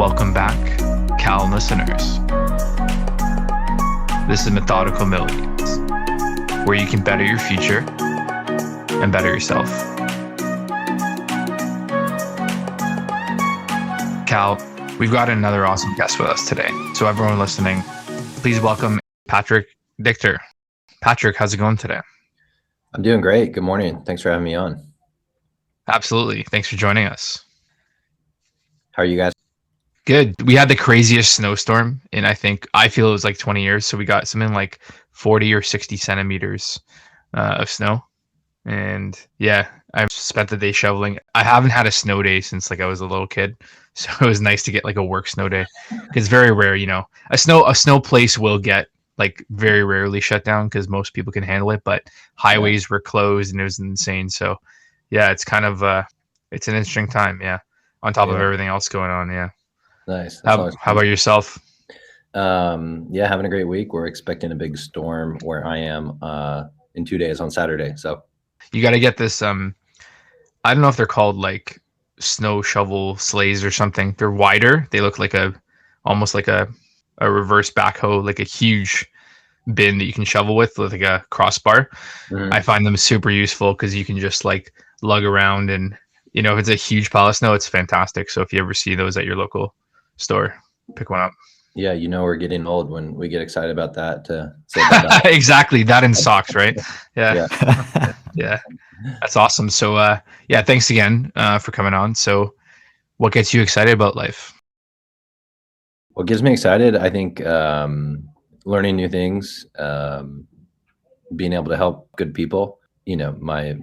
Welcome back, Cal listeners. This is Methodical Millions, where you can better your future and better yourself. Cal, we've got another awesome guest with us today. So everyone listening, please welcome Patrick Dichter. Patrick, how's it going today? I'm doing great. Good morning. Thanks for having me on. Absolutely. Thanks for joining us. How are you guys? Good. We had the craziest snowstorm in I feel it was like 20 years. So we got something like 40 or 60 centimeters of snow. And yeah, I spent the day shoveling. I haven't had a snow day since like I was a little kid. So it was nice to get like a work snow day. It's very rare, a snow place will get like very rarely shut down because most people can handle it, but highways were closed and it was insane. So yeah, it's kind of it's an interesting time, on top of everything else going on. Nice. How about yourself? Having a great week. We're expecting a big storm where I am in 2 days on Saturday. So you got to get this I don't know if they're called like snow shovel sleighs or something. They're wider. They look like almost like a reverse backhoe, like a huge bin that you can shovel with like a crossbar. Mm-hmm. I find them super useful because you can just like lug around, and if it's a huge pile of snow, it's fantastic. So if you ever see those at your local store, pick one up. Yeah, we're getting old when we get excited about that. Exactly, that in socks, right? Yeah. Yeah, that's awesome. So thanks again for coming on. So what gets you excited about life? What gets me excited, I think, learning new things, being able to help good people. My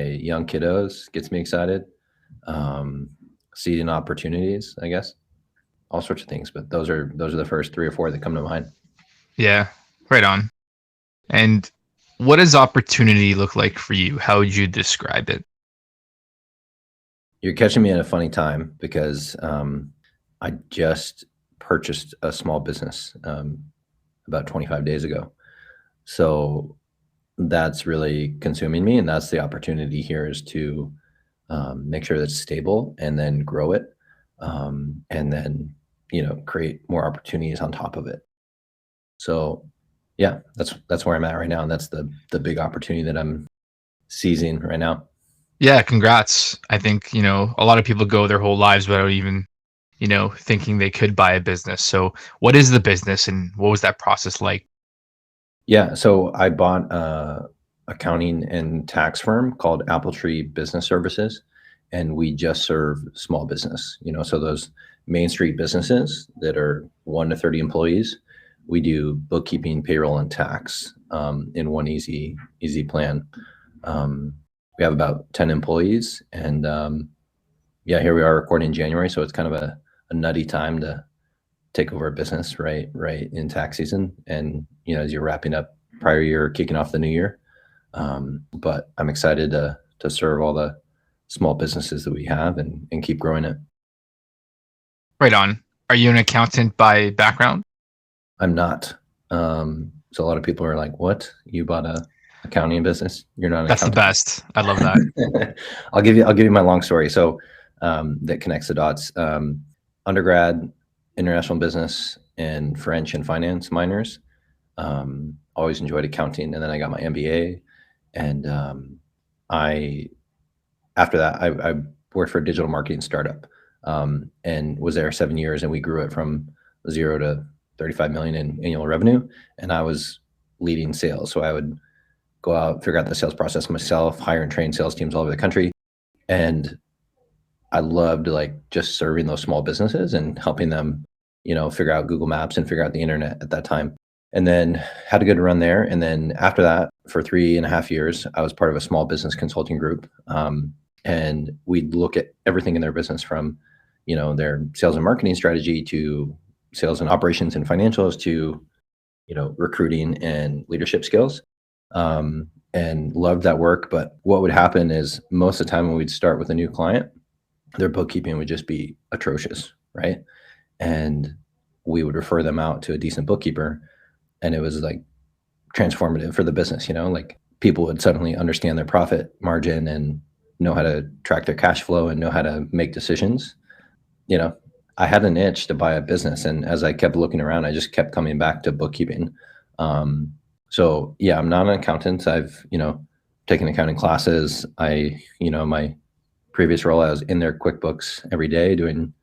young kiddos gets me excited. Seeing opportunities, I guess, all sorts of things. But those are the first 3 or 4 that come to mind. Yeah, right on. And what does opportunity look like for you? How would you describe it? You're catching me at a funny time because I just purchased a small business about 25 days ago. So that's really consuming me, and that's the opportunity here, is to make sure that it's stable and then grow it, and then create more opportunities on top of it. So yeah, that's where I'm at right now, and that's the big opportunity that I'm seizing right now. Yeah, congrats. I think a lot of people go their whole lives without even thinking they could buy a business. So what is the business, and what was that process like? Yeah, so I bought a accounting and tax firm called Appletree Business Services, and we just serve small business. So those Main Street businesses that are 1 to 30 employees, we do bookkeeping, payroll, and tax in one easy plan. We have about 10 employees, and here we are recording in January, so it's kind of a nutty time to take over a business right in tax season, and as you're wrapping up prior year, kicking off the new year. But I'm excited to serve all the small businesses that we have and keep growing it. Right on. Are you an accountant by background? I'm not. So a lot of people are like, "What? You bought a accounting business? You're not an That's accountant." The best. I love that. I'll give you my long story. So that connects the dots. Undergrad, international business, and French and finance minors. Always enjoyed accounting, and then I got my MBA, and after that I worked for a digital marketing startup, and was there 7 years, and we grew it from 0 to 35 million in annual revenue, and I was leading sales. So I would go out, figure out the sales process myself, hire and train sales teams all over the country, and I loved just serving those small businesses and helping them, figure out Google Maps and figure out the internet at that time. And then had a good run there. And then after that, for 3.5 years, I was part of a small business consulting group. And we'd look at everything in their business, from, their sales and marketing strategy to sales and operations and financials to, recruiting and leadership skills. And loved that work. But what would happen is, most of the time when we'd start with a new client, their bookkeeping would just be atrocious, right? And we would refer them out to a decent bookkeeper, and it was transformative for the business. People would suddenly understand their profit margin and know how to track their cash flow and know how to make decisions. I had an itch to buy a business, and as I kept looking around, I just kept coming back to bookkeeping. Um, so yeah, I'm not an accountant. I've, taken accounting classes. My previous role, I was in their QuickBooks every day doing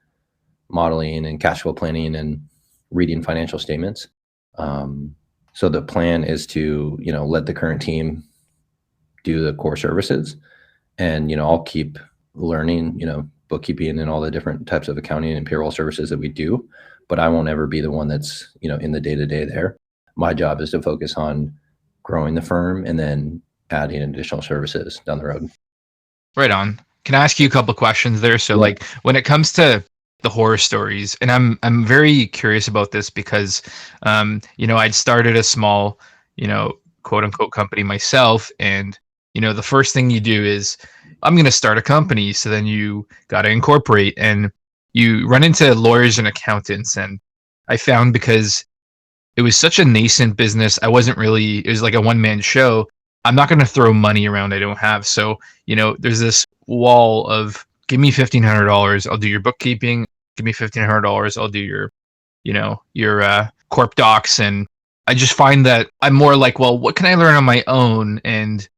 modeling and cash flow planning and reading financial statements. Um, so the plan is to, let the current team do the core services, and I'll keep learning, bookkeeping and all the different types of accounting and payroll services that we do, but I won't ever be the one that's, in the day-to-day there. My job is to focus on growing the firm and then adding additional services down the road. Right on. Can I ask you a couple questions there? So Yeah. like when it comes to the horror stories, and I'm very curious about this because I'd started a small, quote unquote company myself, and the first thing you do is I'm gonna start a company. So then you gotta incorporate, and you run into lawyers and accountants, and I found because it was such a nascent business. It was like a one man show. I'm not going to throw money around I don't have. So, there's this wall of give me $1,500. I'll do your bookkeeping. Give me $1,500. I'll do your corp docs. And I just find that I'm more like, well, what can I learn on my own? And,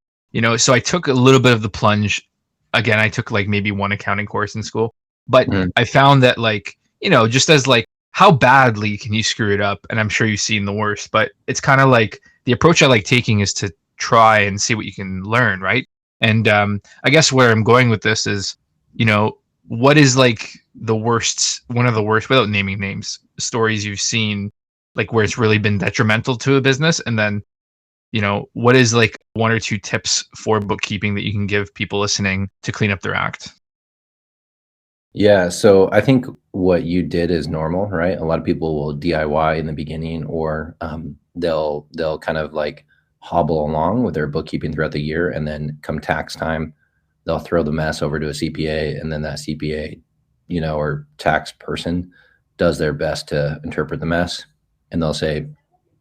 so I took a little bit of the plunge. Again, I took like maybe one accounting course in school, but Mhm. I found that like, just as like, how badly can you screw it up? And I'm sure you've seen the worst, but it's kind of like the approach I like taking is to try and see what you can learn, right? And I guess where I'm going with this is, what is like one of the worst, without naming names, stories you've seen, like where it's really been detrimental to a business? And then, what is like one or two tips for bookkeeping that you can give people listening to clean up their act? Yeah, so I think what you did is normal, right? A lot of people will DIY in the beginning, or they'll kind of like hobble along with their bookkeeping throughout the year, and then come tax time, they'll throw the mess over to a CPA, and then that CPA, or tax person does their best to interpret the mess, and they'll say,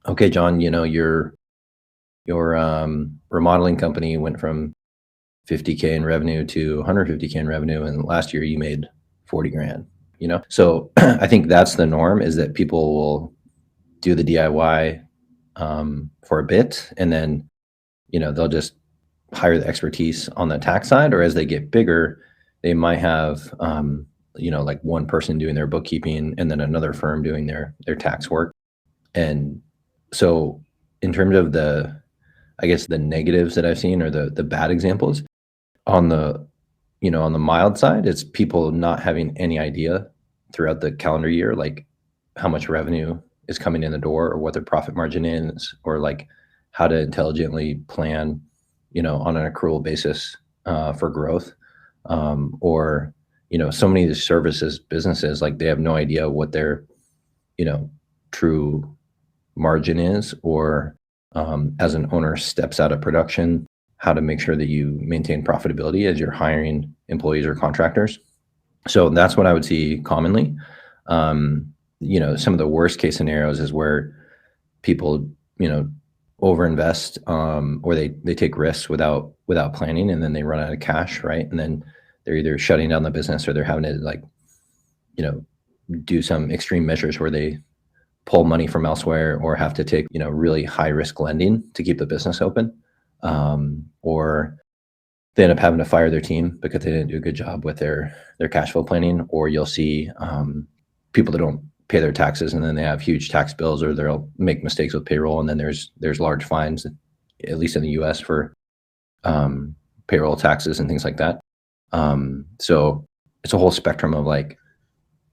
"Okay, John, your remodeling company went from 50K in revenue to 150K in revenue, and last year you made 40 grand." So I think that's the norm, is that people will do the DIY for a bit, and then they'll just hire the expertise on the tax side, or as they get bigger, they might have like one person doing their bookkeeping and then another firm doing their tax work. And so in terms of I guess the negatives that I've seen, or the bad examples, on the mild side, it's people not having any idea throughout the calendar year, like how much revenue is coming in the door, or what their profit margin is, or like how to intelligently plan, on an accrual basis for growth. Or, so many of the services businesses, like they have no idea what their, you know, true margin is, or as an owner steps out of production, how to make sure that you maintain profitability as you're hiring employees or contractors. So that's what I would see commonly. Some of the worst case scenarios is where people, overinvest, or they take risks without planning, and then they run out of cash, right? And then they're either shutting down the business, or they're having to like, you know, do some extreme measures where they pull money from elsewhere, or have to take, really high risk lending to keep the business open. Or they end up having to fire their team because they didn't do a good job with their cash flow planning. Or you'll see people that don't pay their taxes, and then they have huge tax bills, or they'll make mistakes with payroll, and then there's large fines, at least in the US, for payroll taxes and things like that. So it's a whole spectrum of like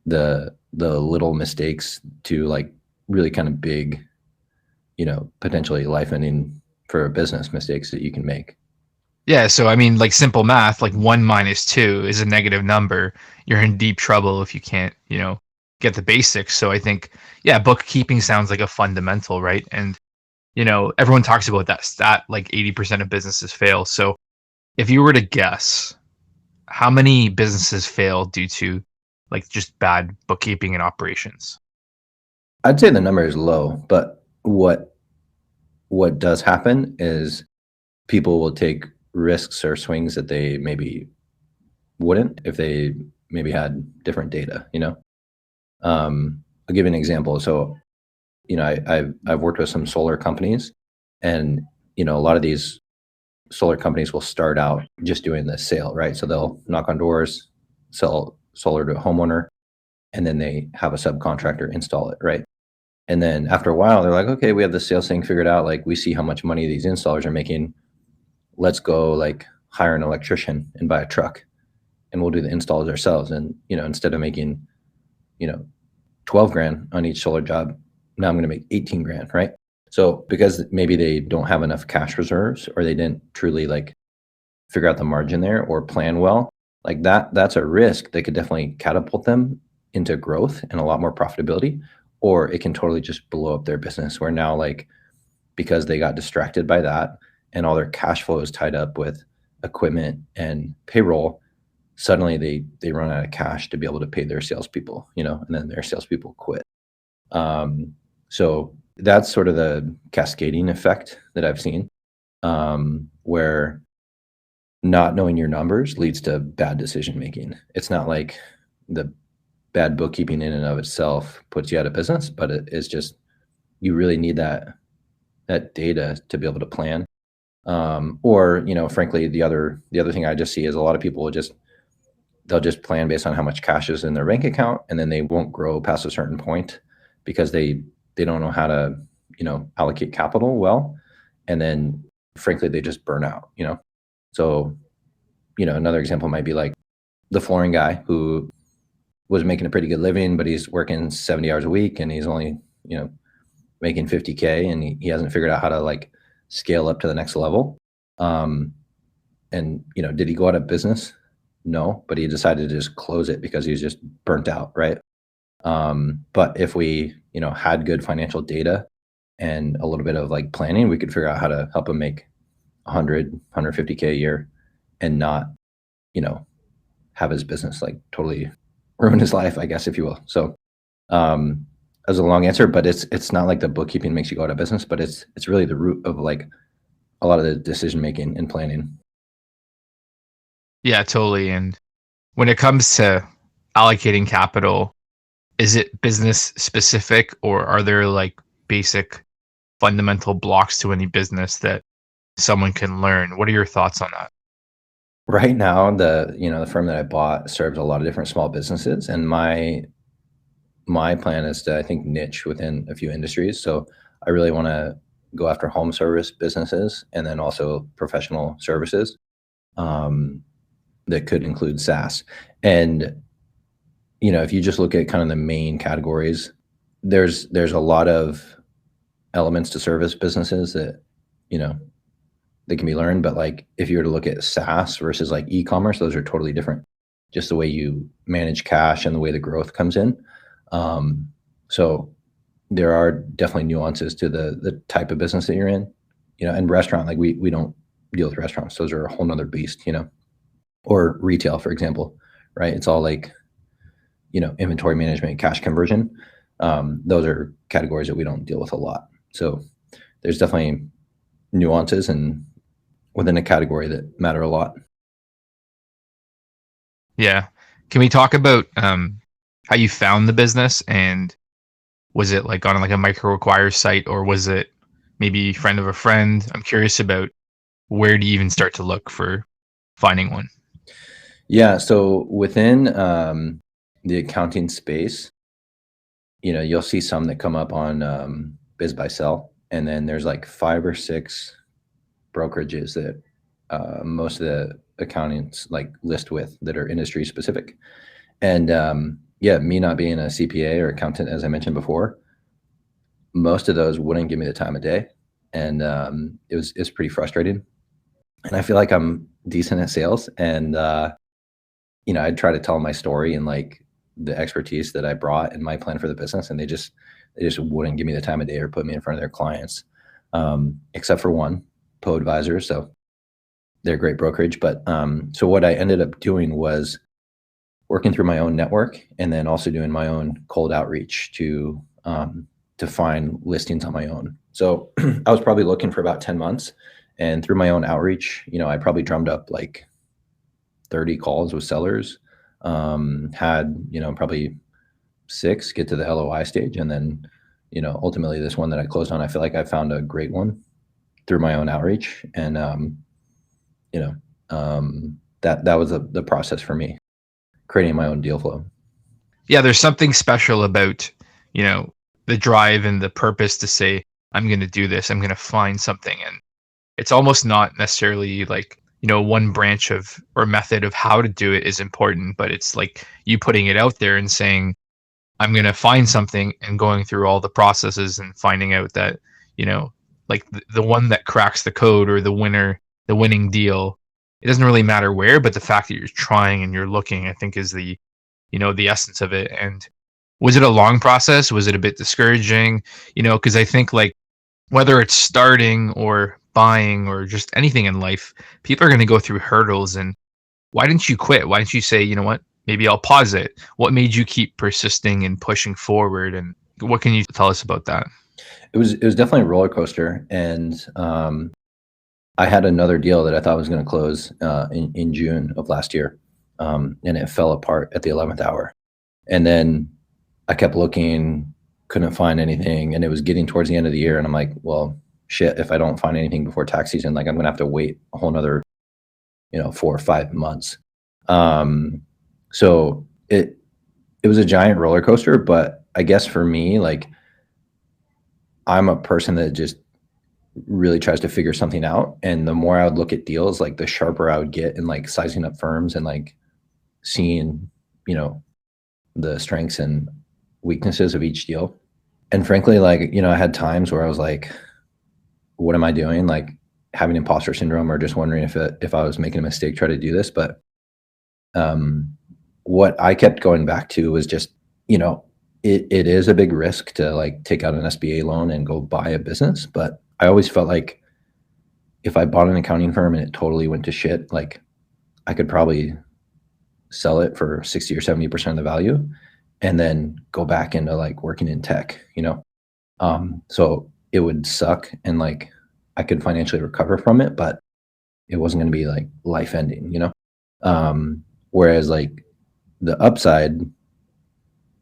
the little mistakes to like really kind of big, potentially life ending for a business mistakes that you can make. Yeah, so I mean, like simple math, like one minus two is a negative number. You're in deep trouble if you can't, get the basics. So I think, yeah, bookkeeping sounds like a fundamental, right? And, everyone talks about that stat, like 80% of businesses fail. So if you were to guess, how many businesses fail due to like just bad bookkeeping and operations? I'd say the number is low, but what does happen is people will take risks or swings that they maybe wouldn't if they maybe had different data. I'll give you an example. So, I've worked with some solar companies, and a lot of these solar companies will start out just doing the sale, right? So they'll knock on doors, sell solar to a homeowner, and then they have a subcontractor install it, right? And then after a while, they're like, okay, we have the sales thing figured out. Like, we see how much money these installers are making. Let's go like hire an electrician and buy a truck, and we'll do the installs ourselves. And instead of making you know 12 grand on each solar job, now I'm going to make 18 grand, right? So because maybe they don't have enough cash reserves, or they didn't truly like figure out the margin there or plan well, like that's a risk that could definitely catapult them into growth and a lot more profitability. Or it can totally just blow up their business, where now, like, because they got distracted by that and all their cash flow is tied up with equipment and payroll, suddenly they run out of cash to be able to pay their salespeople, and then their salespeople quit. So that's sort of the cascading effect that I've seen, where not knowing your numbers leads to bad decision making. It's not like the bad bookkeeping in and of itself puts you out of business, but it is just, you really need that data to be able to plan. Or frankly, the other thing I just see is a lot of people they'll just plan based on how much cash is in their bank account, and then they won't grow past a certain point because they don't know how to allocate capital well, and then frankly they just burn out. So another example might be like the flooring guy who was making a pretty good living, but he's working 70 hours a week, and he's only making 50K, and he hasn't figured out how to like scale up to the next level. And did he go out of business? No, but he decided to just close it because he was just burnt out, right? But if we, had good financial data and a little bit of like planning, we could figure out how to help him make 100, 150K a year, and not, have his business like totally ruin his life, I guess, if you will. So, that was a long answer, but it's not like the bookkeeping makes you go out of business, but it's really the root of like a lot of the decision making and planning. Yeah, totally. And when it comes to allocating capital, is it business specific, or are there like basic fundamental blocks to any business that someone can learn? What are your thoughts on that? Right now, the firm that I bought serves a lot of different small businesses, and my plan is to, I think, niche within a few industries. So I really want to go after home service businesses, and then also professional services, that could include SaaS. And if you just look at kind of the main categories, there's a lot of elements to service businesses that you know that can be learned. But like, if you were to look at SaaS versus like e-commerce, those are totally different. Just the way you manage cash and the way the growth comes in. So there are definitely nuances to the type of business that you're in. And restaurant, like we don't deal with restaurants; those are a whole nother beast. Or retail, for example, right? It's all like inventory management, cash conversion. Those are categories that we don't deal with a lot. So there's definitely nuances and within a category that matter a lot. Yeah. Can we talk about how you found the business, and was it like on like a micro acquire site, or was it maybe friend of a friend? I'm curious about where do you even start to look for finding one? Yeah. So within the accounting space, you'll see some that come up on Biz by Sell, and then there's like 5 or 6 brokerages that most of the accountants like list with, that are industry specific. And yeah, me not being a CPA or accountant, as I mentioned before, most of those wouldn't give me the time of day, and it's pretty frustrating. And I feel like I'm decent at sales, and I'd try to tell my story and like the expertise that I brought and my plan for the business, and they just wouldn't give me the time of day or put me in front of their clients, except for one, Poe Advisors. So they're a great brokerage. But so what I ended up doing was working through my own network, and then also doing my own cold outreach to find listings on my own. So I was probably looking for about 10 months, and through my own outreach, I probably drummed up like 30 calls with sellers, had, probably 6 get to the LOI stage, and then ultimately this one that I closed on, I feel like I found a great one through my own outreach, and you know that was the process for me, creating my own deal flow. Yeah, there's something special about, you know, the drive and the purpose to say, I'm going to do this, I'm going to find something. And it's almost not necessarily like, one branch of or method of how to do it is important, but it's like you putting it out there and saying, I'm going to find something, and going through all the processes and finding out that, like the one that cracks the code or the winning deal. It doesn't really matter where, but the fact that you're trying and you're looking, I think is the essence of it. And was it a long process? Was it a bit discouraging? Because I think, like, whether it's starting or buying or just anything in life, people are going to go through hurdles. And why didn't you quit? Why didn't you say, you know what, maybe I'll pause it? What made you keep persisting and pushing forward? And what can you tell us about that? It was definitely a roller coaster, and I had another deal that I thought was going to close in June of last year, and it fell apart at the 11th hour. And then I kept looking, couldn't find anything, and it was getting towards the end of the year, and I'm like, well, shit, if I don't find anything before tax season, like I'm gonna have to wait a whole nother 4 or 5 months. So it was a giant roller coaster, but I guess for me, like, I'm a person that just really tries to figure something out, and the more I would look at deals, like the sharper I would get in like sizing up firms and like seeing the strengths and weaknesses of each deal. And frankly, like, I had times where I was like, what am I doing? Like, having imposter syndrome, or just wondering if I was making a mistake trying to do this. But what I kept going back to was just, it is a big risk to like take out an SBA loan and go buy a business. But I always felt like if I bought an accounting firm and it totally went to shit, like I could probably sell it for 60 or 70% of the value and then go back into like working in tech, so it would suck, and like I could financially recover from it, but it wasn't going to be like life ending, whereas like the upside,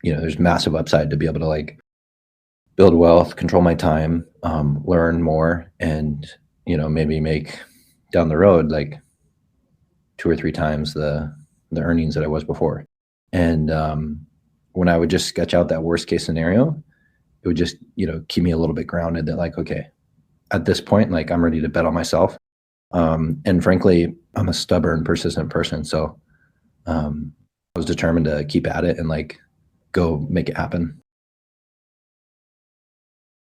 there's massive upside to be able to like build wealth, control my time, learn more, and maybe make down the road like 2 or 3 times the earnings that I was before. And when I would just sketch out that worst case scenario, it would just keep me a little bit grounded, that like, okay, at this point, like I'm ready to bet on myself. And frankly, I'm a stubborn, persistent person, so I was determined to keep at it and like go make it happen.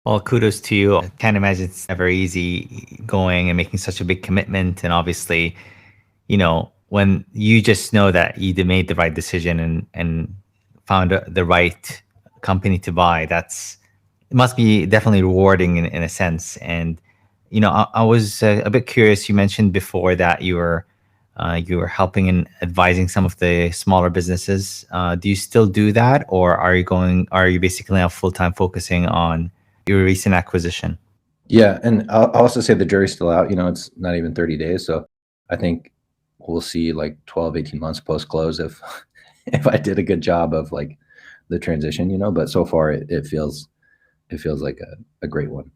Well, kudos to you. I can't imagine it's never easy going and making such a big commitment. And obviously, when you just know that you made the right decision and found the right company to buy, it must be definitely rewarding in a sense. And I was a bit curious. You mentioned before that you were helping and advising some of the smaller businesses. Do you still do that, or are you basically now full-time focusing on your recent acquisition? Yeah, and I'll also say the jury's still out. It's not even 30 days, so I think we'll see like 12, 18 months post close if if I did a good job of like the transition. But so far it feels like a great one.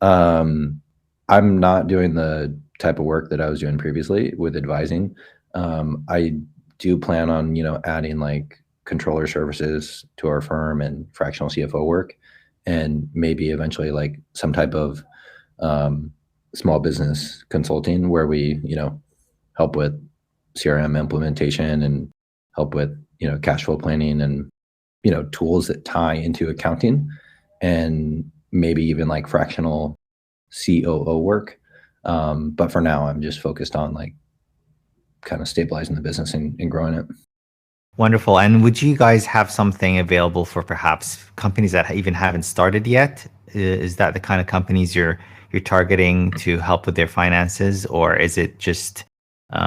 I'm not doing the type of work that I was doing previously with advising. I do plan on adding like controller services to our firm and fractional CFO work, and maybe eventually like some type of small business consulting where we help with CRM implementation and help with cash flow planning and tools that tie into accounting, and maybe even like fractional COO work. But for now, I'm just focused on like kind of stabilizing the business and growing it. Wonderful. And would you guys have something available for perhaps companies that even haven't started yet? Is that the kind of companies you're targeting to help with their finances, or is it just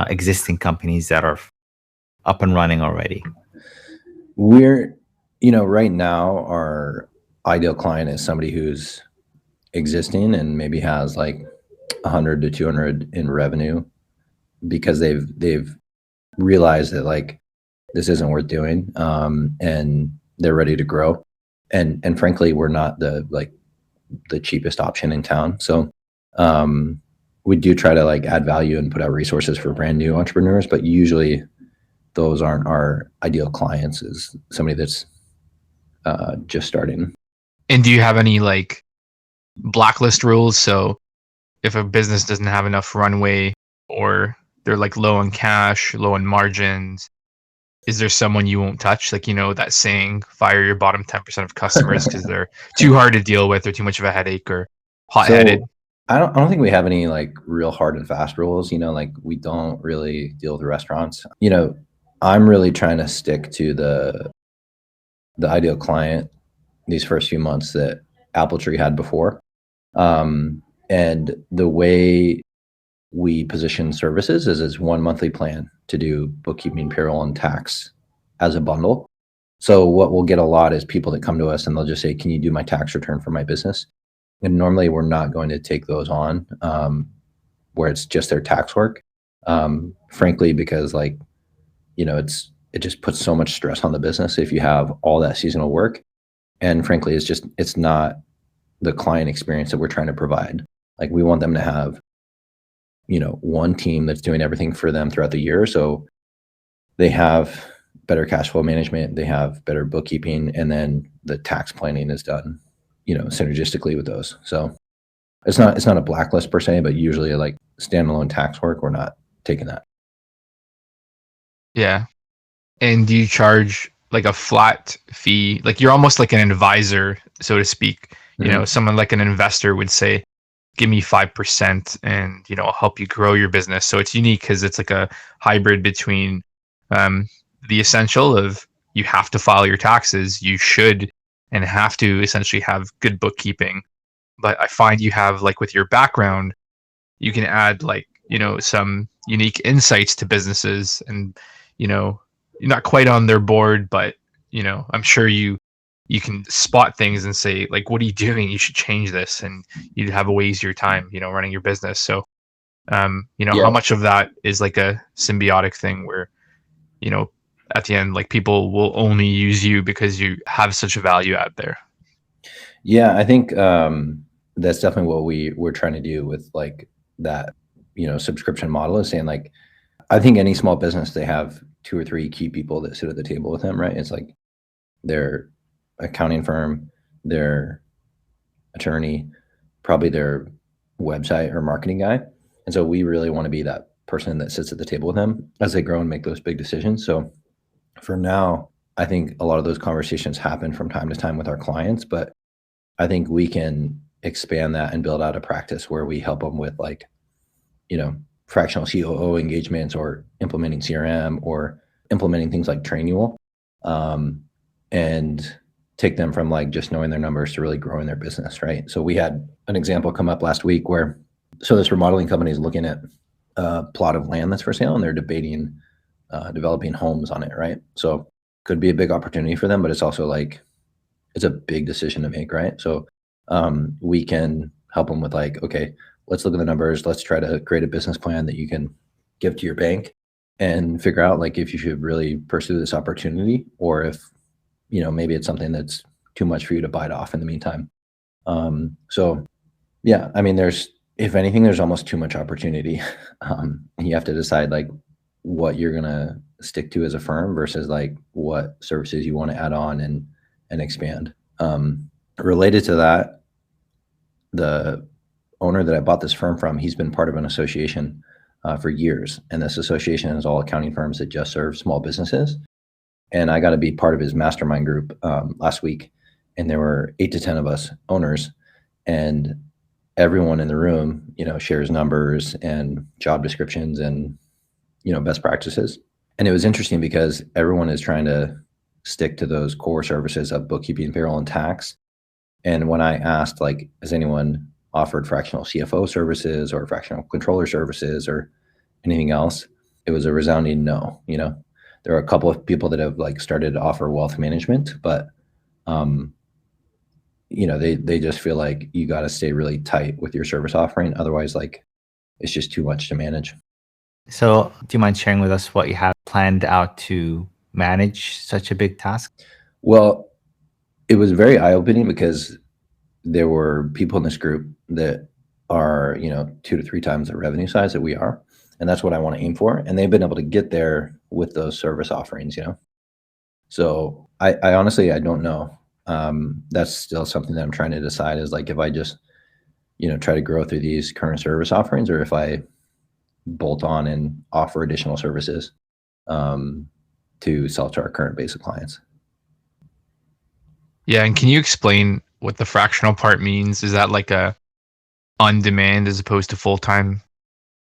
existing companies that are up and running already? We're, right now our ideal client is somebody who's existing and maybe has like 100 to 200 in revenue, because they've realized that like this isn't worth doing, and they're ready to grow. And frankly, we're not the cheapest option in town. So we do try to like add value and put out resources for brand new entrepreneurs, but usually those aren't our ideal clients, is somebody that's just starting. And do you have any like blacklist rules? So if a business doesn't have enough runway, or they're like low on cash, low on margins, is there someone you won't touch? Like, that saying, fire your bottom 10% of customers because they're too hard to deal with or too much of a headache or hot-headed. So I don't think we have any like real hard and fast rules, like we don't really deal with restaurants. I'm really trying to stick to the ideal client these first few months that Appletree had before. And the way we position services is as one monthly plan to do bookkeeping, payroll, and tax as a bundle. So what we'll get a lot is people that come to us and they'll just say, can you do my tax return for my business? And normally we're not going to take those on where it's just their tax work. Frankly, because it just puts so much stress on the business if you have all that seasonal work. And frankly, it's not the client experience that we're trying to provide. Like we want them to have, one team that's doing everything for them throughout the year. So they have better cash flow management, they have better bookkeeping, and then the tax planning is done, synergistically with those. So it's not a blacklist per se, but usually like standalone tax work, we're not taking that. Yeah. And do you charge like a flat fee? Like you're almost like an advisor, so to speak. Someone like an investor would say, give me 5% and, I'll help you grow your business. So it's unique because it's like a hybrid between the essential of you have to file your taxes, you should and have to essentially have good bookkeeping. But I find you have like with your background, you can add like, some unique insights to businesses and, you're not quite on their board, but, I'm sure you can spot things and say like, what are you doing? You should change this. And you'd have a way easier time, running your business. So, how much of that is like a symbiotic thing where, at the end, like people will only use you because you have such a value add there. Yeah, I think that's definitely what we're trying to do with like that, subscription model, is saying like, I think any small business, they have 2 or 3 key people that sit at the table with them, right? It's like their accounting firm, their attorney, probably their website or marketing guy. And so we really want to be that person that sits at the table with them as they grow and make those big decisions. So for now, I think a lot of those conversations happen from time to time with our clients, but I think we can expand that and build out a practice where we help them with like, fractional COO engagements or implementing CRM or implementing things like Trainual, and take them from like just knowing their numbers to really growing their business, right? So we had an example come up last week where, so this remodeling company is looking at a plot of land that's for sale and they're debating developing homes on it, right? So could be a big opportunity for them, but it's also like, it's a big decision to make, right? So we can help them with like, okay, let's look at the numbers. Let's try to create a business plan that you can give to your bank and figure out like if you should really pursue this opportunity or if, maybe it's something that's too much for you to bite off in the meantime. So yeah, I mean, if anything, there's almost too much opportunity. You have to decide like what you're going to stick to as a firm versus like what services you want to add on and expand. Related to that, the owner that I bought this firm from, he's been part of an association for years. And this association is all accounting firms that just serve small businesses. And I got to be part of his mastermind group last week. And there were 8 to 10 of us owners, and everyone in the room, shares numbers and job descriptions and, best practices. And it was interesting because everyone is trying to stick to those core services of bookkeeping, payroll, and tax. And when I asked, like, has anyone offered fractional CFO services or fractional controller services or anything else, it was a resounding no. There are a couple of people that have like started to offer wealth management, but they just feel like you got to stay really tight with your service offering. Otherwise, like, it's just too much to manage. So do you mind sharing with us what you have planned out to manage such a big task? Well, it was very eye-opening because there were people in this group that are, 2 to 3 times the revenue size that we are, and that's what I want to aim for. And they've been able to get there with those service offerings. So I honestly I don't know. That's still something that I'm trying to decide is like if I just try to grow through these current service offerings, or if I bolt on and offer additional services um, to sell to our current base of clients. Yeah, and can you explain what the fractional part means? Is that like a on demand as opposed to full time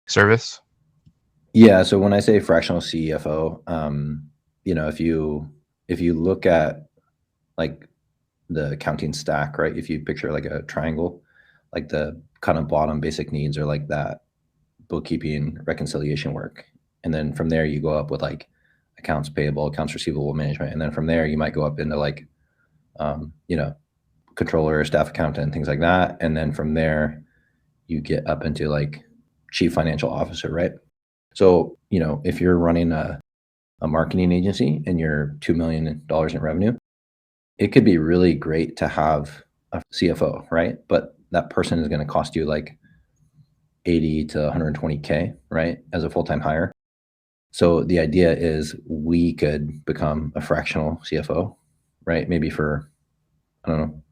service? Yeah. So when I say fractional CFO, if you look at like the accounting stack, right? If you picture like a triangle, like the kind of bottom basic needs are like that bookkeeping reconciliation work. And then from there you go up with like accounts payable, accounts receivable management. And then from there you might go up into like, um, you know, controller, staff accountant, things like that. And then from there you get up into like chief financial officer, right? So, if you're running a marketing agency and you're $2 million in revenue, it could be really great to have a CFO, right? But that person is going to cost you like 80 to 120K, right? As a full-time hire. So the idea is we could become a fractional CFO, right? Maybe for, I don't know,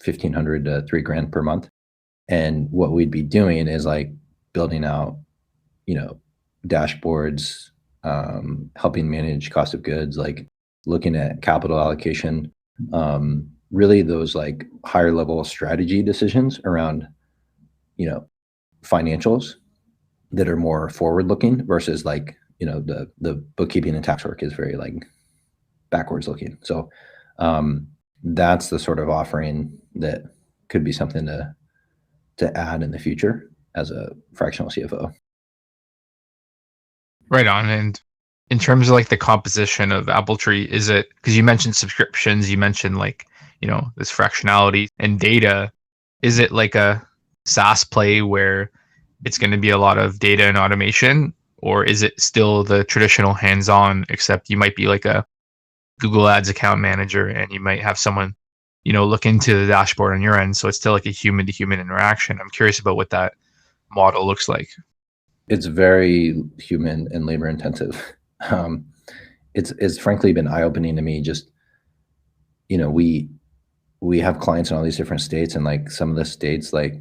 1,500 to $3,000 per month. And what we'd be doing is like building out, dashboards, helping manage cost of goods, like looking at capital allocation, really those like higher level strategy decisions around, you know, financials that are more forward looking versus like, the bookkeeping and tax work is very like backwards looking. So that's the sort of offering that could be something to add in the future as a fractional CFO. Right on. And in terms of like the composition of Appletree, is it because you mentioned subscriptions, you mentioned like, this fractionality and data, is it like a SaaS play where it's going to be a lot of data and automation, or is it still the traditional hands-on, except you might be like a Google Ads account manager and you might have someone, look into the dashboard on your end. So it's still like a human to human interaction. I'm curious about what that model looks like. It's very human and labor intensive. Um, it's frankly been eye opening to me. Just we have clients in all these different states, and like some of the states, like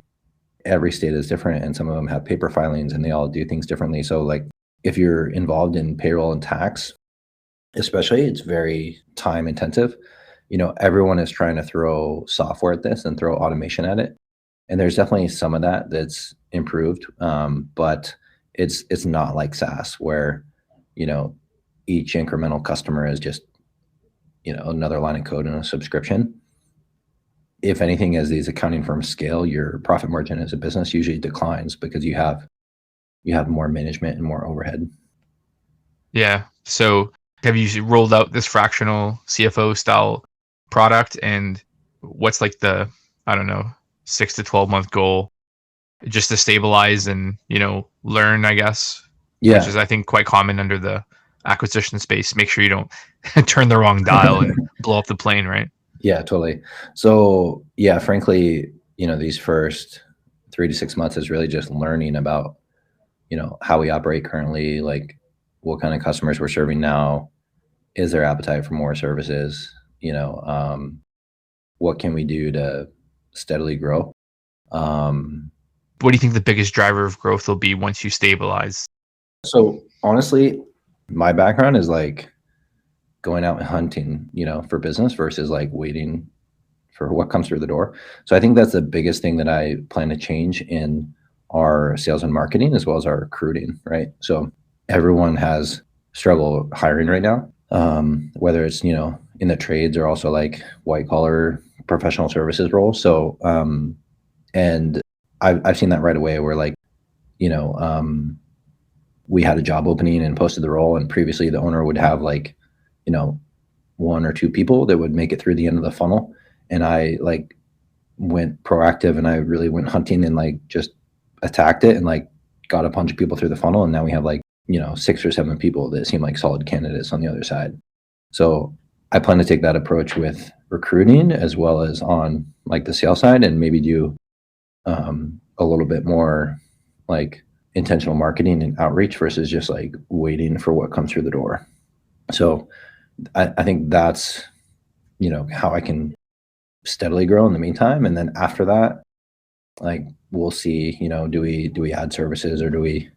every state is different, and some of them have paper filings, and they all do things differently. So like if you're involved in payroll and tax, especially, it's very time intensive. Everyone is trying to throw software at this and throw automation at it, and there's definitely some of that that's improved, but it's not like SaaS where each incremental customer is just another line of code in a subscription. If anything, as these accounting firms scale, your profit margin as a business usually declines because you have more management and more overhead. Yeah. So have you rolled out this fractional CFO style product, and what's like the, I don't know, 6 to 12 month goal just to stabilize and, learn, I guess, which is, Yeah, I think, quite common under the acquisition space. Make sure you don't turn the wrong dial and blow up the plane, right? yeah, totally. So yeah, frankly, these first 3 to 6 months is really just learning about how we operate currently, like what kind of customers we're serving now, is there appetite for more services, what can we do to steadily grow. um, What do you think the biggest driver of growth will be once you stabilize? so honestly, my background is like going out and hunting, for business versus like waiting for what comes through the door. So I think that's the biggest thing that I plan to change in our sales and marketing as well as our recruiting, right? So everyone has struggle hiring right now, whether it's, in the trades or also like white collar professional services roles. So, and I've seen that right away where like, you know, um, we had a job opening and posted the role, and previously the owner would have like, 1 or 2 people that would make it through the end of the funnel. And I like went proactive and I really went hunting and like just attacked it and like got a bunch of people through the funnel. And now we have like, 6 or 7 people that seem like solid candidates on the other side. So I plan to take that approach with recruiting as well as on like the sales side, and maybe do a little bit more like intentional marketing and outreach versus just like waiting for what comes through the door. So I think that's, how I can steadily grow in the meantime. And then after that, like we'll see, do we add services, or do we,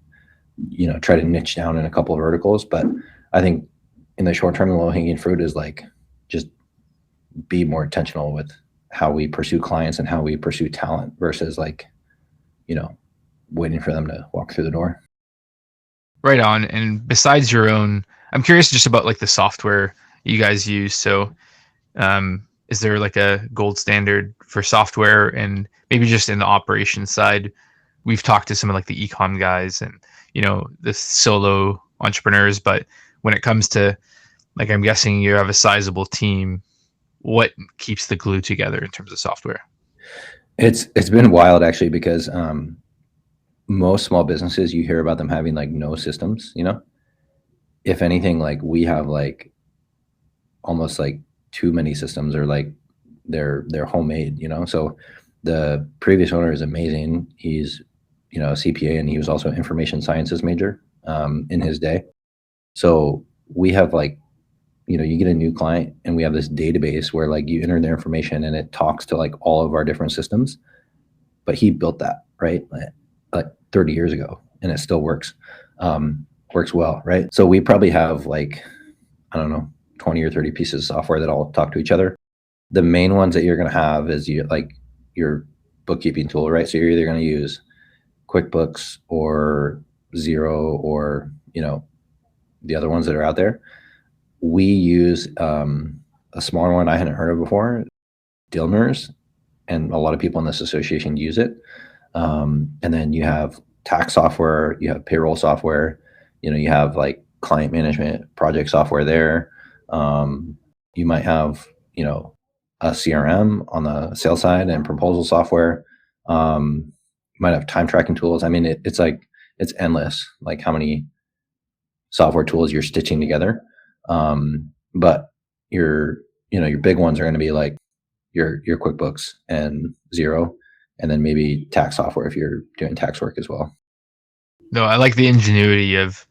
try to niche down in a couple of verticals? But I think in the short term, the low hanging fruit is like just be more intentional with how we pursue clients and how we pursue talent versus like, waiting for them to walk through the door. Right on. And besides your own, I'm curious just about like the software you guys use. So, is there like a gold standard for software, and maybe just in the operations side? We've talked to some of like the ecom guys and, the solo entrepreneurs, but when it comes to like, I'm guessing you have a sizable team, what keeps the glue together in terms of software? It's been wild actually, because most small businesses, you hear about them having like no systems, if anything, like we have like almost like too many systems, or like they're homemade, so the previous owner is amazing. He's, a CPA, and he was also an information sciences major in his day. So we have like, you get a new client and we have this database where like you enter their information and it talks to like all of our different systems. But he built that, right? Like 30 years ago, and it still works well, right? So we probably have like, I don't know, 20 or 30 pieces of software that all talk to each other. The main ones that you're going to have is your bookkeeping tool, right? So you're either going to use QuickBooks or Xero, or, the other ones that are out there. We use a smaller one I hadn't heard of before, Dilmers, and a lot of people in this association use it. And then you have tax software, you have payroll software, you have like client management project software there. You might have, a CRM on the sales side and proposal software. You might have time tracking tools. I mean, it's like, it's endless, like how many software tools you're stitching together. But your big ones are going to be like your QuickBooks and Xero, and then maybe tax software if you're doing tax work as well. No, I like the ingenuity of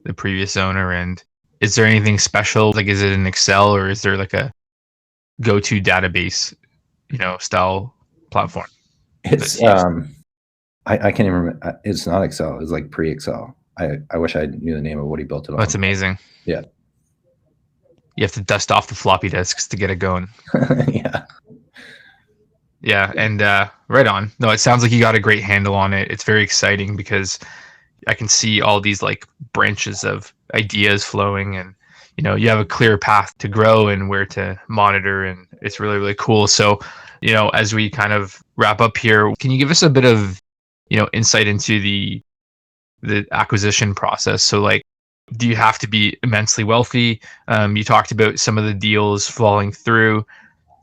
the previous owner. And is there anything special? Like, is it an Excel, or is there like a go-to database, style platform? It's I can't even remember. It's not Excel. It's like pre-Excel. I wish I knew the name of what he built it on. That's amazing. Yeah. You have to dust off the floppy disks to get it going. Yeah. Yeah, and right on. No, it sounds like you got a great handle on it. It's very exciting because I can see all these like branches of ideas flowing, and you have a clear path to grow and where to monitor, and it's really, really cool. So, as we kind of wrap up here, can you give us a bit of insight into the acquisition process? So like, do you have to be immensely wealthy? You talked about some of the deals falling through.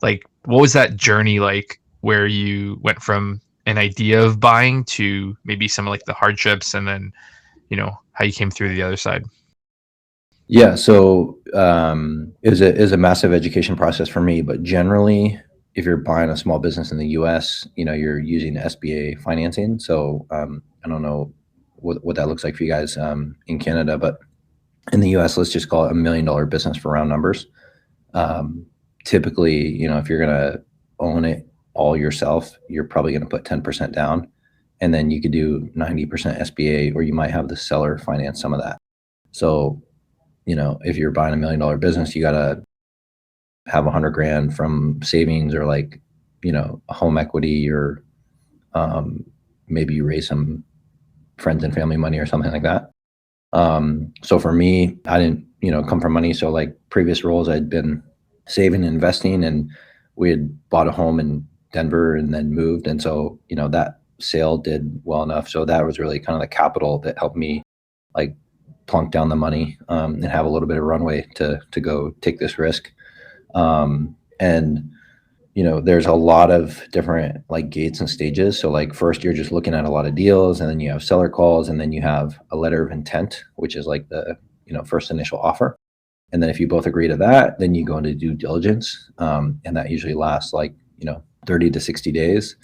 Like, what was that journey like, where you went from an idea of buying to maybe some of like the hardships, and then how you came through the other side? Yeah. So it was a massive education process for me. But generally, if you're buying a small business in the US, you're using SBA financing. So I don't know what that looks like for you guys in Canada, but in the US, let's just call it $1 million business for round numbers. Typically, if you're going to own it all yourself, you're probably going to put 10% down, and then you could do 90% SBA, or you might have the seller finance some of that. So, if you're buying $1 million business, you got to have 100 grand from savings, or like, a home equity, or maybe you raise some friends and family money or something like that. So for me, I didn't, come from money. So like previous roles, I'd been saving and investing, and we had bought a home in Denver and then moved. And so, that sale did well enough. So that was really kind of the capital that helped me like plunk down the money and have a little bit of runway to go take this risk. And there's a lot of different like gates and stages. So like first you're just looking at a lot of deals, and then you have seller calls, and then you have a letter of intent, which is like the, first initial offer. And then if you both agree to that, then you go into due diligence. And that usually lasts like, 30 to 60 days.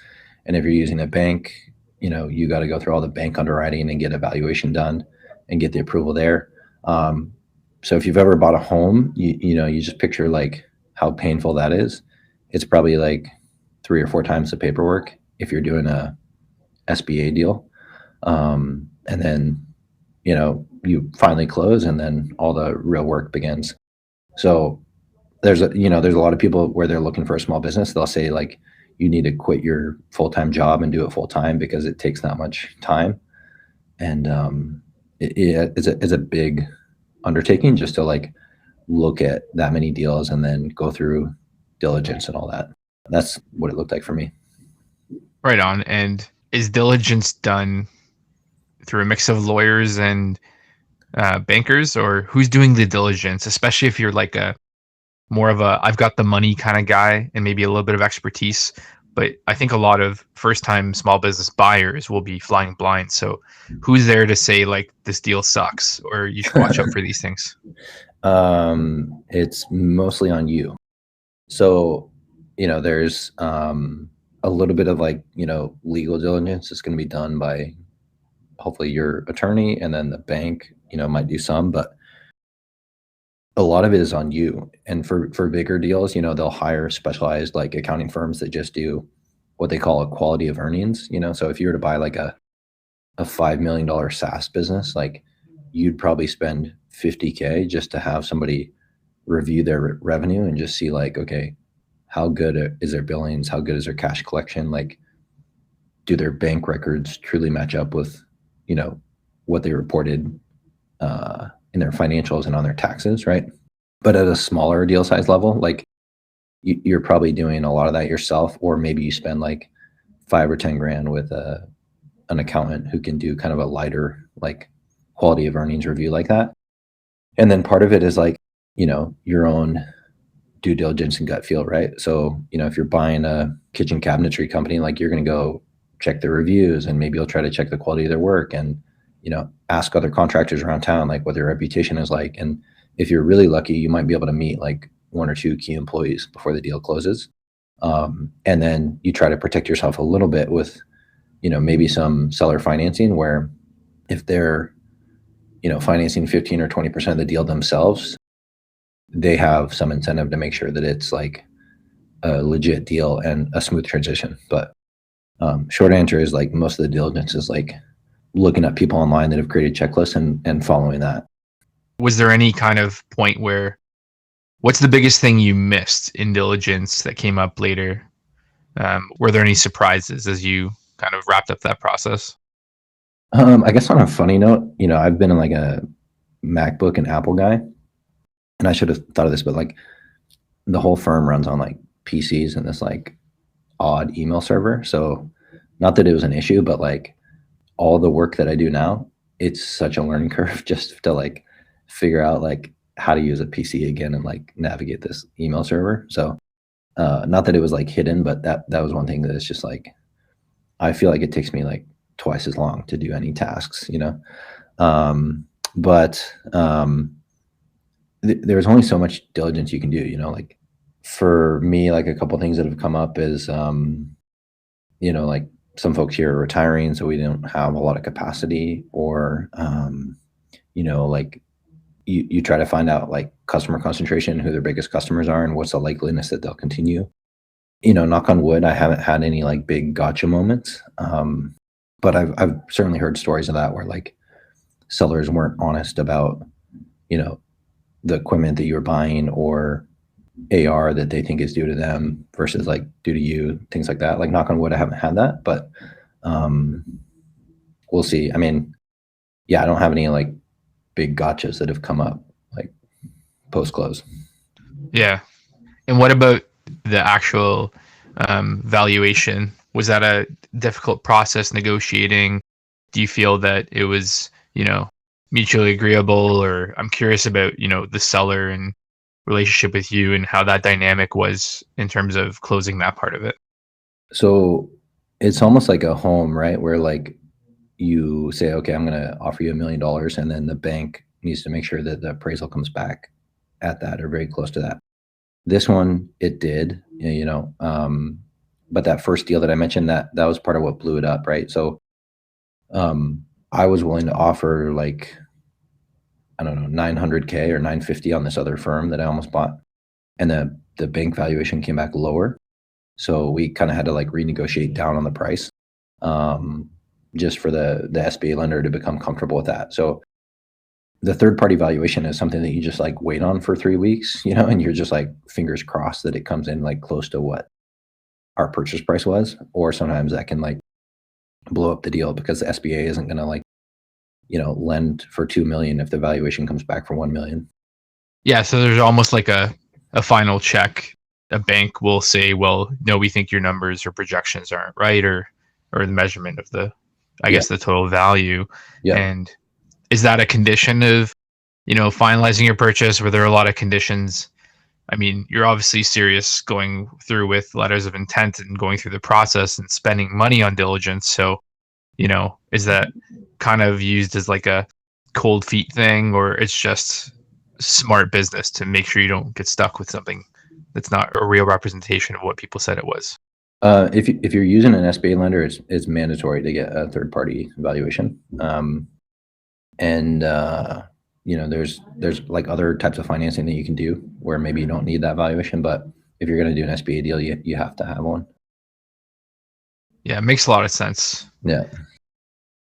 And if you're using a bank, you got to go through all the bank underwriting and get a valuation done and get the approval there. So if you've ever bought a home, you just picture like how painful that is. It's probably like 3 or 4 times the paperwork if you're doing a SBA deal. And then, you finally close and then all the real work begins. So there's a lot of people where they're looking for a small business. They'll say like, you need to quit your full-time job and do it full-time because it takes that much time. And it's a big undertaking just to like look at that many deals and then go through diligence and all that. That's what it looked like for me. Right on. And is diligence done through a mix of lawyers and bankers, or who's doing the diligence, especially if you're like more of a I've got the money kind of guy and maybe a little bit of expertise? But I think a lot of first time small business buyers will be flying blind. So who's there to say like this deal sucks or you should watch out for these things? It's mostly on you. So, there's a little bit of like, legal diligence is going to be done by hopefully your attorney, and then the bank, might do some, but a lot of it is on you. And for bigger deals, they'll hire specialized like accounting firms that just do what they call a quality of earnings. So if you were to buy like a $5 million SaaS business, like you'd probably spend $50K just to have somebody review their revenue and just see like, okay, how good is their billings? How good is their cash collection? Like, do their bank records truly match up with, what they reported in their financials and on their taxes, right? But at a smaller deal size level, like you're probably doing a lot of that yourself, or maybe you spend like 5 or 10 grand with an accountant who can do kind of a lighter like quality of earnings review like that. And then part of it is like, your own due diligence and gut feel, right? So, if you're buying a kitchen cabinetry company, like you're going to go check the reviews and maybe you'll try to check the quality of their work and, ask other contractors around town, like what their reputation is like. And if you're really lucky, you might be able to meet like 1 or 2 key employees before the deal closes. And then you try to protect yourself a little bit with, maybe some seller financing where if they're, financing 15 or 20% of the deal themselves, they have some incentive to make sure that it's like a legit deal and a smooth transition. But short answer is like most of the diligence is like looking at people online that have created checklists and following that. Was there any kind of point where, what's the biggest thing you missed in diligence that came up later? Were there any surprises as you kind of wrapped up that process? I guess on a funny note, I've been in like a MacBook and Apple guy, and I should have thought of this, but like the whole firm runs on like PCs and this like odd email server. So not that it was an issue, but like all the work that I do now, it's such a learning curve just to like figure out like how to use a PC again and like navigate this email server. So not that it was like hidden, but that was one thing that is just like, I feel like it takes me like twice as long to do any tasks, but there's only so much diligence you can do, like for me, like a couple of things that have come up is, like some folks here are retiring, so we don't have a lot of capacity, or, like you try to find out like customer concentration, who their biggest customers are and what's the likeliness that they'll continue. Knock on wood, I haven't had any like big gotcha moments. But I've certainly heard stories of that where like sellers weren't honest about, the equipment that you were buying or AR that they think is due to them versus like due to you, things like that. Like knock on wood, I haven't had that, but we'll see. I mean, yeah, I don't have any like big gotchas that have come up like post close. Yeah. And what about the actual valuation? Was that a difficult process negotiating? Do you feel that it was, mutually agreeable? Or I'm curious about, the seller and relationship with you and how that dynamic was in terms of closing that part of it. So it's almost like a home, right? Where like you say, okay, I'm going to offer you $1 million, and then the bank needs to make sure that the appraisal comes back at that or very close to that. This one, it did, but that first deal that I mentioned, that was part of what blew it up, right? So I was willing to offer like, I don't know, 900K or 950 on this other firm that I almost bought. And the bank valuation came back lower. So we kind of had to like renegotiate down on the price, just for the SBA lender to become comfortable with that. So the third party valuation is something that you just like wait on for 3 weeks, and you're just like fingers crossed that it comes in like close to what our purchase price was. Or sometimes that can like blow up the deal because the SBA isn't going to like, lend for 2 million if the valuation comes back for 1 million. Yeah. So there's almost like a final check. A bank will say, well, no, we think your numbers or projections aren't right, or the measurement of I guess the total value. Yeah. And is that a condition of, finalizing your purchase? Were there a lot of conditions? I mean, you're obviously serious going through with letters of intent and going through the process and spending money on diligence. So, is that kind of used as like a cold feet thing, or it's just smart business to make sure you don't get stuck with something that's not a real representation of what people said it was? If you're using an SBA lender, it's mandatory to get a third party evaluation. There's like other types of financing that you can do where maybe you don't need that valuation, but if you're going to do an SBA deal, you have to have one. Yeah, it makes a lot of sense. Yeah.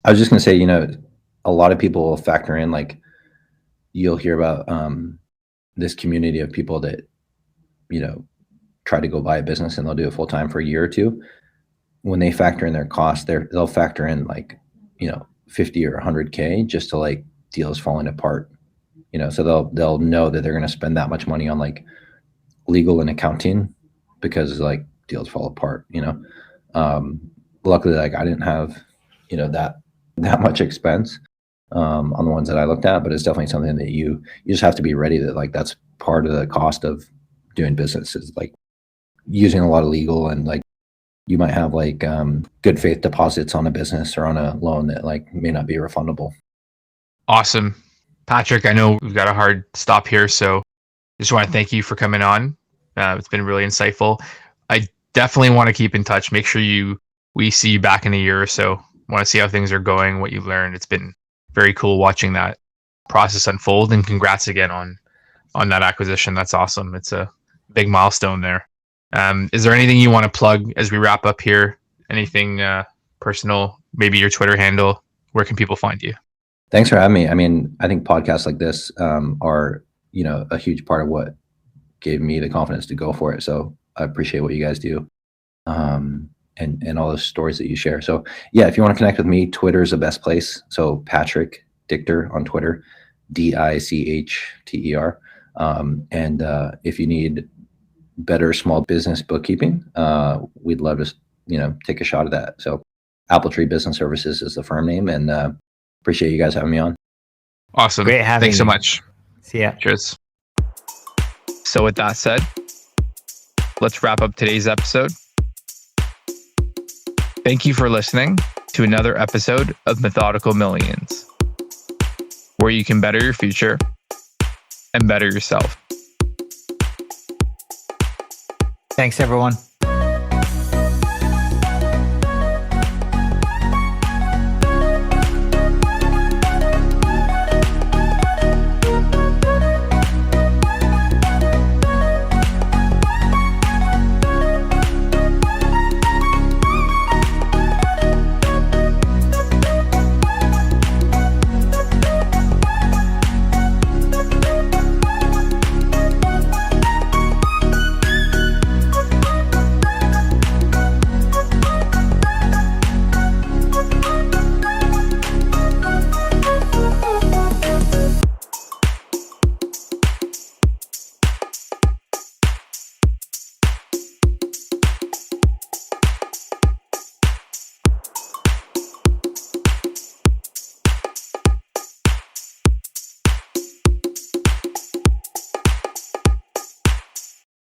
I was just going to say, a lot of people will factor in, like, you'll hear about this community of people that, try to go buy a business and they'll do it full time for a year or two. When they factor in their costs, they'll factor in like, 50 or 100K just to like deals falling apart, so they'll know that they're going to spend that much money on like legal and accounting because like deals fall apart. Luckily, like I didn't have, that much expense on the ones that I looked at, but it's definitely something that you just have to be ready that like that's part of the cost of doing business, is like using a lot of legal, and like you might have like good faith deposits on a business or on a loan that like may not be refundable. Awesome. Patrick, I know we've got a hard stop here, so just want to thank you for coming on. It's been really insightful. I definitely want to keep in touch. Make sure we see you back in a year or so. Want to see how things are going, what you've learned. It's been very cool watching that process unfold, and congrats again on that acquisition. That's awesome. It's a big milestone there. Is there anything you want to plug as we wrap up here? Anything personal, maybe your Twitter handle? Where can people find you? Thanks for having me. I mean, I think podcasts like this are, a huge part of what gave me the confidence to go for it. So I appreciate what you guys do, and all the stories that you share. So yeah, if you want to connect with me, Twitter is the best place. So Patrick Dichter on Twitter, Dichter. And if you need better small business bookkeeping, we'd love to, take a shot at that. So Appletree Business Services is the firm name, and appreciate you guys having me on. Awesome. Great having Thanks so you. much. See ya. Cheers. So with that said, let's wrap up today's episode. Thank you for listening to another episode of Methodical Millions, where you can better your future and better yourself. Thanks, everyone.